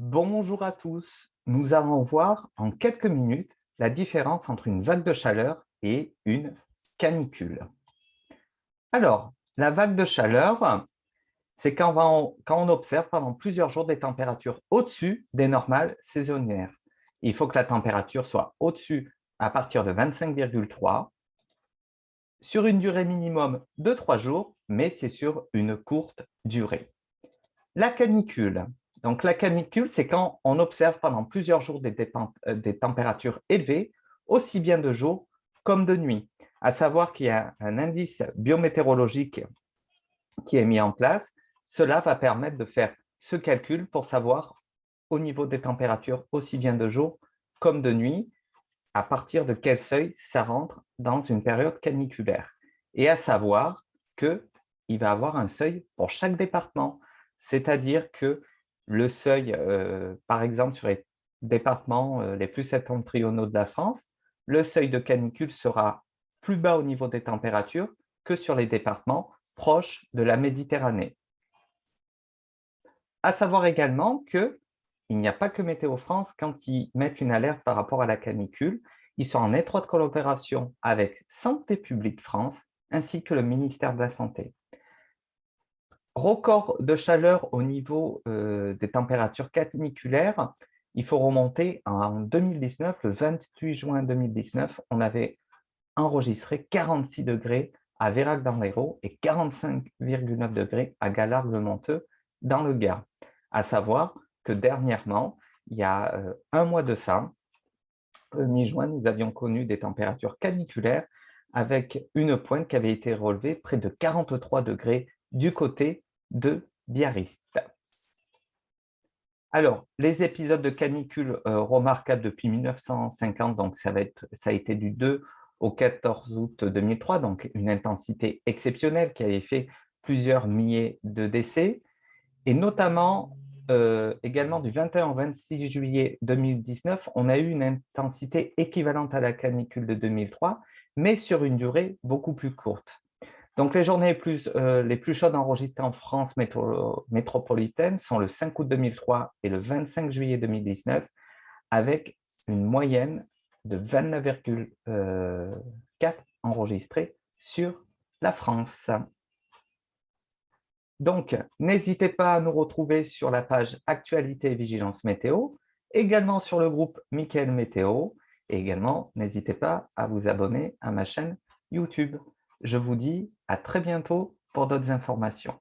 Bonjour à tous. Nous allons voir en quelques minutes la différence entre une vague de chaleur et une canicule. Alors, la vague de chaleur, c'est quand on observe pendant plusieurs jours des températures au-dessus des normales saisonnières. Il faut que la température soit au-dessus à partir de 25,3 sur une durée minimum de 3 jours, mais c'est sur une courte durée. La canicule. Donc, la canicule, c'est quand on observe pendant plusieurs jours des températures élevées, aussi bien de jour comme de nuit. À savoir qu'il y a un indice biométéorologique qui est mis en place. Cela va permettre de faire ce calcul pour savoir au niveau des températures, aussi bien de jour comme de nuit, à partir de quel seuil ça rentre dans une période caniculaire. Et à savoir qu'il va avoir un seuil pour chaque département. C'est-à-dire que le seuil, par exemple, sur les départements les plus septentrionaux de la France, le seuil de canicule sera plus bas au niveau des températures que sur les départements proches de la Méditerranée. À savoir également qu'il n'y a pas que Météo France quand ils mettent une alerte par rapport à la canicule. Ils sont en étroite collaboration avec Santé publique France ainsi que le ministère de la Santé. Record de chaleur au niveau des températures caniculaires, il faut remonter en 2019, le 28 juin 2019, on avait enregistré 46 degrés à Vérac dans l'Hérault et 45,9 degrés à Galargues-le-Monteux dans le Gard. À savoir que dernièrement, il y a un mois de ça, mi-juin, nous avions connu des températures caniculaires avec une pointe qui avait été relevée près de 43 degrés du côté de Biarritz. Alors, les épisodes de canicule remarquables depuis 1950, donc ça a été du 2 au 14 août 2003, donc une intensité exceptionnelle qui avait fait plusieurs milliers de décès, et notamment également du 21 au 26 juillet 2019, on a eu une intensité équivalente à la canicule de 2003, mais sur une durée beaucoup plus courte. Donc, les journées les plus chaudes enregistrées en France métropolitaine sont le 5 août 2003 et le 25 juillet 2019, avec une moyenne de 29,4 enregistrées sur la France. Donc, n'hésitez pas à nous retrouver sur la page Actualité et Vigilance Météo, également sur le groupe Mickaël Météo, et également, n'hésitez pas à vous abonner à ma chaîne YouTube. Je vous dis à très bientôt pour d'autres informations.